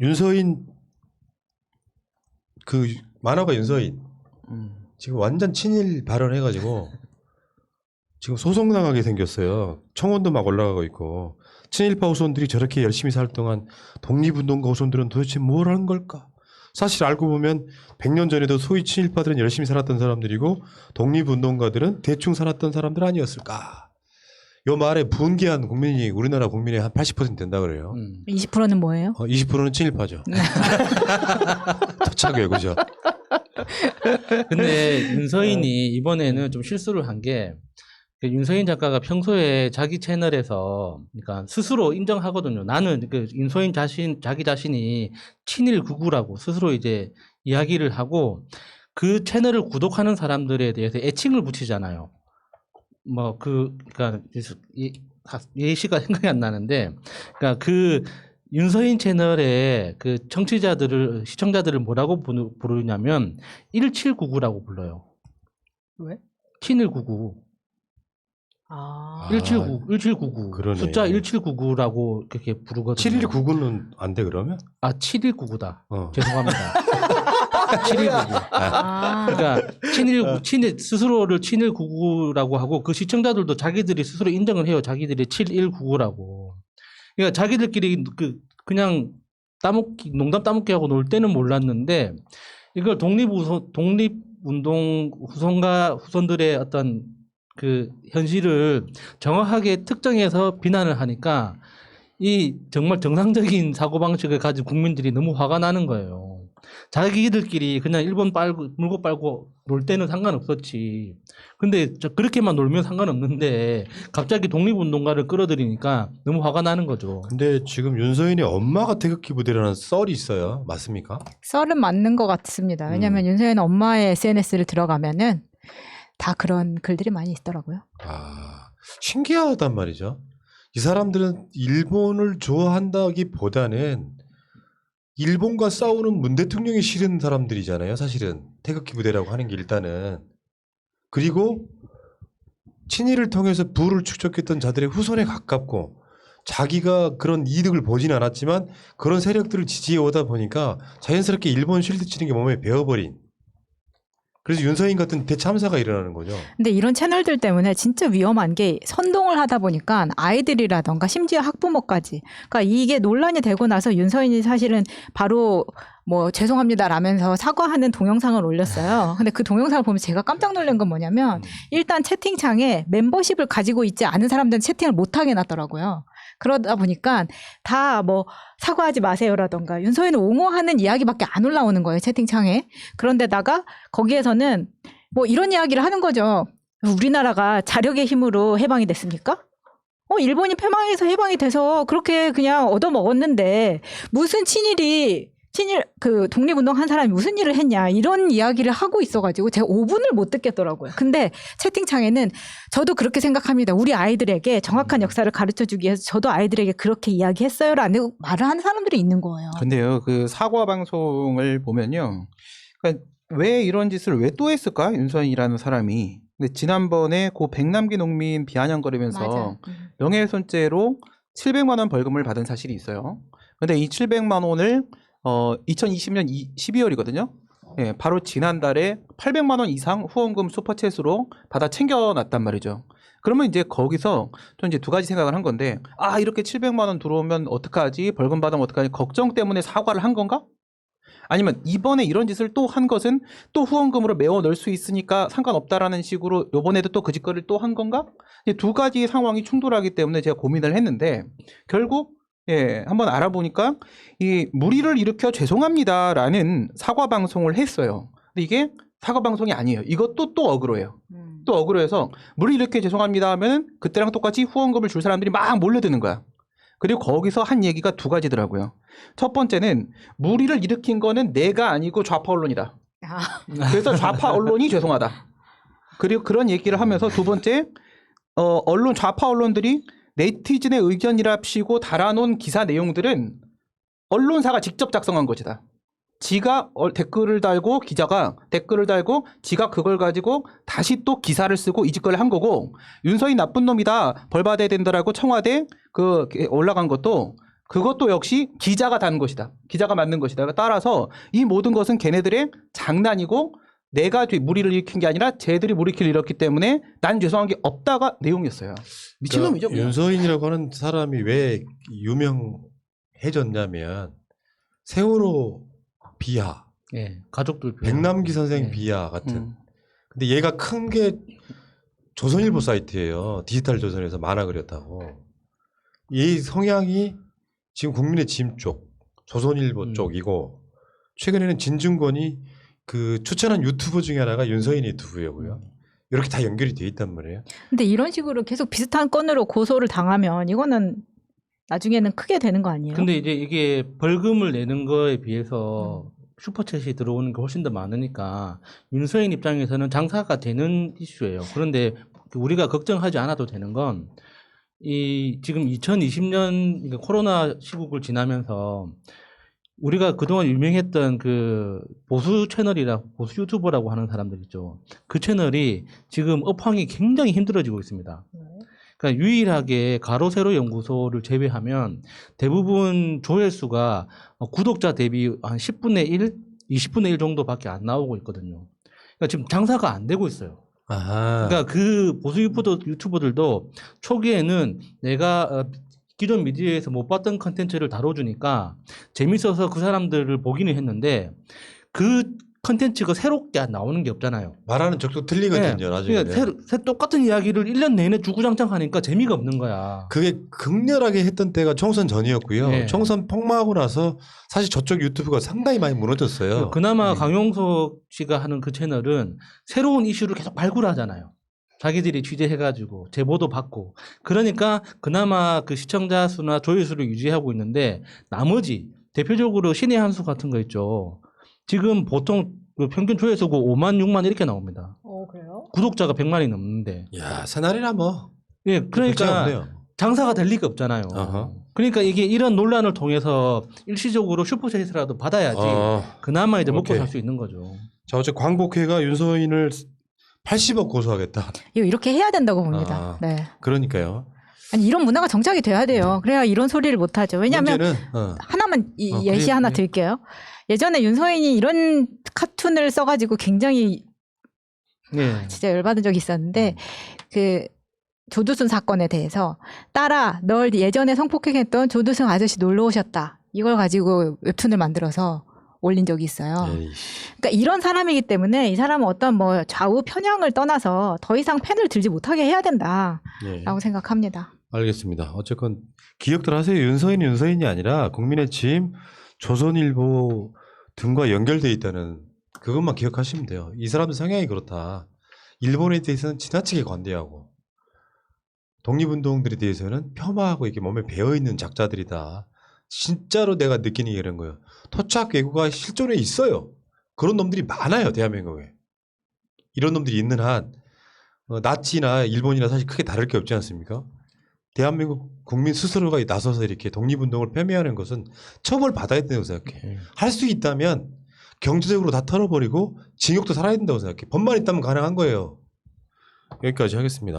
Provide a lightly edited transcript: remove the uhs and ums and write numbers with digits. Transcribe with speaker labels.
Speaker 1: 윤서인 그 만화가 윤서인 지금 완전 친일 발언해가지고 지금 소송 당하게 생겼어요. 청원도 막 올라가고 있고 친일파 후손들이 저렇게 열심히 살 동안 독립운동가 후손들은 도대체 뭘 한 걸까? 사실 알고 보면 100년 전에도 소위 친일파들은 열심히 살았던 사람들이고 독립운동가들은 대충 살았던 사람들 아니었을까? 요 말에 분개한 국민이 우리나라 국민의 한 80% 된다 그래요.
Speaker 2: 20%는 뭐예요?
Speaker 1: 20%는 친일파죠. 토착이에요, 그죠?
Speaker 3: 근데 윤서인이 이번에는 좀 실수를 한 게 윤서인 작가가 평소에 자기 채널에서 그러니까 스스로 인정하거든요. 나는 그 윤서인 자기 자신이 친일 극우라고 스스로 이제 이야기를 하고 그 채널을 구독하는 사람들에 대해서 애칭을 붙이잖아요. 뭐 그러니까 예시가 생각이 안 나는데 그러니까 그 윤서인 채널의 그 시청자들을 뭐라고 부르냐면 1799라고 불러요.
Speaker 2: 왜?
Speaker 3: 친일 구구.
Speaker 2: 아.
Speaker 3: 1799.
Speaker 1: 그러네.
Speaker 3: 숫자 1799라고 그렇게 부르거든요.
Speaker 1: 7199는 안 돼 그러면?
Speaker 3: 아, 719구다. 죄송합니다. 719구.
Speaker 2: 아.
Speaker 3: 그러니까 스스로를 친일구구라고 하고 그 시청자들도 자기들이 스스로 인정을 해요. 자기들이 7199라고. 그러니까 자기들끼리 그냥 농담 따먹기 하고 놀 때는 몰랐는데 이걸 독립운동 후손들의 어떤 그 현실을 정확하게 특정해서 비난을 하니까 이 정말 정상적인 사고방식을 가진 국민들이 너무 화가 나는 거예요. 자기들끼리 그냥 일본 물고 빨고 놀 때는 상관없었지. 근데 그렇게만 놀면 상관없는데 갑자기 독립운동가를 끌어들이니까 너무 화가 나는 거죠.
Speaker 1: 근데 지금 윤서인의 엄마가 태극기 부대라는 썰이 있어요. 맞습니까?
Speaker 2: 썰은 맞는 것 같습니다. 왜냐하면 윤서인 엄마의 SNS를 들어가면은 다 그런 글들이 많이 있더라고요.
Speaker 1: 아, 신기하단 말이죠. 이 사람들은 일본을 좋아한다기보다는 일본과 싸우는 문 대통령이 싫은 사람들이잖아요. 사실은 태극기 부대라고 하는 게 일단은. 그리고 친일을 통해서 부를 축적했던 자들의 후손에 가깝고 자기가 그런 이득을 보지는 않았지만 그런 세력들을 지지해 오다 보니까 자연스럽게 일본 쉴드 치는 게 몸에 배어버린. 그래서 윤서인 같은 대참사가 일어나는 거죠.
Speaker 2: 근데 이런 채널들 때문에 진짜 위험한 게 선동을 하다 보니까 아이들이라던가 심지어 학부모까지. 그러니까 이게 논란이 되고 나서 윤서인이 사실은 바로 뭐 죄송합니다라면서 사과하는 동영상을 올렸어요. 근데 그 동영상을 보면 제가 깜짝 놀란 건 뭐냐면 일단 채팅창에 멤버십을 가지고 있지 않은 사람들은 채팅을 못하게 놨더라고요. 그러다 보니까 다 뭐 사과하지 마세요라던가 윤서인을 옹호하는 이야기밖에 안 올라오는 거예요, 채팅창에. 그런데다가 거기에서는 뭐 이런 이야기를 하는 거죠. 우리나라가 자력의 힘으로 해방이 됐습니까? 일본이 패망해서 해방이 돼서 그렇게 그냥 얻어먹었는데 무슨 친일 그 독립운동 한 사람이 무슨 일을 했냐 이런 이야기를 하고 있어가지고 제가 5분을 못 듣겠더라고요. 근데 채팅창에는 저도 그렇게 생각합니다. 우리 아이들에게 정확한 역사를 가르쳐주기 위해서 저도 아이들에게 그렇게 이야기했어요라는 말을 하는 사람들이 있는 거예요.
Speaker 4: 근데요, 그 사과 방송을 보면요, 그러니까 왜 이런 짓을 왜 또 했을까 윤서인이라는 사람이. 근데 지난번에 고 백남기 농민 비아냥거리면서
Speaker 2: 맞아.
Speaker 4: 명예훼손죄로 700만 원 벌금을 받은 사실이 있어요. 근데 이 700만 원을 2020년 12월이거든요. 예, 바로 지난달에 800만 원 이상 후원금 슈퍼챗으로 받아 챙겨놨단 말이죠. 그러면 이제 거기서 저 이제 두 가지 생각을 한 건데, 이렇게 700만 원 들어오면 어떡하지? 벌금 받으면 어떡하지? 걱정 때문에 사과를 한 건가? 아니면 이번에 이런 짓을 또 한 것은 또 후원금으로 메워 넣을 수 있으니까 상관없다라는 식으로 이번에도 또 그 짓거리를 또 한 건가? 두 가지 상황이 충돌하기 때문에 제가 고민을 했는데 결국 한번 알아보니까 이 무리를 일으켜 죄송합니다라는 사과 방송을 했어요. 근데 이게 사과 방송이 아니에요. 이것도 또 어그로예요. 또 어그로해서 무리 일으켜 죄송합니다 하면은 그때랑 똑같이 후원금을 줄 사람들이 막 몰려드는 거야. 그리고 거기서 한 얘기가 두 가지더라고요. 첫 번째는 무리를 일으킨 거는 내가 아니고 좌파 언론이다. 그래서 좌파 언론이 죄송하다. 그리고 그런 얘기를 하면서 두 번째, 좌파 언론들이 네티즌의 의견이랍시고 달아놓은 기사 내용들은 언론사가 직접 작성한 것이다. 지가 댓글을 달고 기자가 댓글을 달고 지가 그걸 가지고 다시 또 기사를 쓰고 이 짓거리를 한 거고 윤서인 나쁜 놈이다 벌 받아야 된다라고 청와대 그 올라간 것도 그것도 역시 기자가 단 것이다. 기자가 만든 것이다. 따라서 이 모든 것은 걔네들의 장난이고 내가 무리를 일으킨 게 아니라 쟤들이 무리를 일으켰기 때문에 난 죄송한 게 없다가 내용이었어요. 미친놈이죠. 그냥.
Speaker 1: 윤서인이라고 하는 사람이 왜 유명해졌냐면 세월호 비하,
Speaker 3: 예, 가족들
Speaker 1: 백남기 선생
Speaker 3: 예.
Speaker 1: 비하 같은. 근데 얘가 큰 게 조선일보 사이트예요. 디지털 조선에서 만화 그렸다고. 이 성향이 지금 국민의 짐 쪽, 조선일보 쪽이고 최근에는 진중권이 그 추천한 유튜브 중에 하나가 윤서인 유튜브였고요. 이렇게 다 연결이 돼 있단 말이에요.
Speaker 2: 근데 이런 식으로 계속 비슷한 건으로 고소를 당하면 이거는 나중에는 크게 되는 거 아니에요?
Speaker 3: 근데 이제 이게 벌금을 내는 거에 비해서 슈퍼챗이 들어오는 게 훨씬 더 많으니까 윤서인 입장에서는 장사가 되는 이슈예요. 그런데 우리가 걱정하지 않아도 되는 건 이 지금 2020년 그러니까 코로나 시국을 지나면서 우리가 그동안 유명했던 그 보수 채널이라 보수 유튜버라고 하는 사람들 있죠. 그 채널이 지금 업황이 굉장히 힘들어지고 있습니다. 그러니까 유일하게 가로세로 연구소를 제외하면 대부분 조회수가 구독자 대비 한 10분의 1, 20분의 1 정도밖에 안 나오고 있거든요. 그러니까 지금 장사가 안 되고 있어요.
Speaker 1: 아하.
Speaker 3: 그러니까 그 보수 유튜버들도 초기에는 내가 기존 미디어에서 못 봤던 컨텐츠를 다뤄주니까 재밌어서 그 사람들을 보기는 했는데 그 컨텐츠가 새롭게 안 나오는 게 없잖아요.
Speaker 1: 말하는 적도 틀리거든요. 나중에.
Speaker 3: 그러니까 똑같은 이야기를 1년 내내 주구장창 하니까 재미가 없는 거야.
Speaker 1: 그게 극렬하게 했던 때가 총선 전이었고요.
Speaker 3: 네.
Speaker 1: 총선 폭망하고 나서 사실 저쪽 유튜브가 상당히 많이 무너졌어요.
Speaker 3: 그나마 강용석 씨가 하는 그 채널은 새로운 이슈를 계속 발굴하잖아요. 자기들이 취재해가지고 제보도 받고 그러니까 그나마 그 시청자 수나 조회수를 유지하고 있는데 나머지 대표적으로 신의 한 수 같은 거 있죠. 지금 보통 그 평균 조회수가 5만, 6만 이렇게 나옵니다.
Speaker 2: 그래요?
Speaker 3: 구독자가 100만이 넘는데.
Speaker 1: 야, 새날이나 뭐.
Speaker 3: 예, 그러니까
Speaker 1: 없네요.
Speaker 3: 장사가 될 리가 없잖아요.
Speaker 1: 어허.
Speaker 3: 그러니까 이게 이런 논란을 통해서 일시적으로 슈퍼챗이라도 받아야지 그나마 이제 먹고
Speaker 1: 오케이.
Speaker 3: 살 수 있는 거죠.
Speaker 1: 자, 어제 광복회가 윤서인을 80억 고소하겠다.
Speaker 2: 이렇게 해야 된다고 봅니다.
Speaker 1: 아.
Speaker 2: 네.
Speaker 1: 그러니까요.
Speaker 2: 아니 이런 문화가 정착이 돼야 돼요. 그래야 이런 소리를 못 하죠. 왜냐하면
Speaker 1: 문제는
Speaker 2: 하나만 예시
Speaker 1: 그래,
Speaker 2: 하나
Speaker 1: 그래.
Speaker 2: 들게요. 예전에 윤서인이 이런 카툰을 써가지고 굉장히
Speaker 3: 네.
Speaker 2: 진짜 열받은 적이 있었는데 그 조두순 사건에 대해서 딸아 널 예전에 성폭행했던 조두순 아저씨 놀러 오셨다. 이걸 가지고 웹툰을 만들어서 올린 적이 있어요.
Speaker 1: 에이씨.
Speaker 2: 그러니까 이런 사람이기 때문에 이 사람은 어떤 뭐 좌우 편향을 떠나서 더 이상 팬을 들지 못하게 해야 된다라고
Speaker 1: 예.
Speaker 2: 생각합니다.
Speaker 1: 알겠습니다. 어쨌건 기억들 하세요. 윤서인이 윤서인이 아니라 국민의 짐, 조선일보 등과 연결돼 있다는 그것만 기억하시면 돼요. 이 사람들 성향이 그렇다. 일본에 대해서는 지나치게 관대하고 독립운동들에 대해서는 폄하하고 이게 몸에 배어있는 작자들이다. 진짜로 내가 느끼는 게 이런 거예요. 토착 외구가 실존에 있어요. 그런 놈들이 많아요. 대한민국에. 이런 놈들이 있는 한 나치나 일본이나 사실 크게 다를 게 없지 않습니까? 대한민국 국민 스스로가 나서서 이렇게 독립운동을 폄훼하는 것은 처벌받아야 된다고 생각해. 할 수 있다면 경제적으로 다 털어버리고 징역도 살아야 된다고 생각해. 법만 있다면 가능한 거예요. 여기까지 하겠습니다.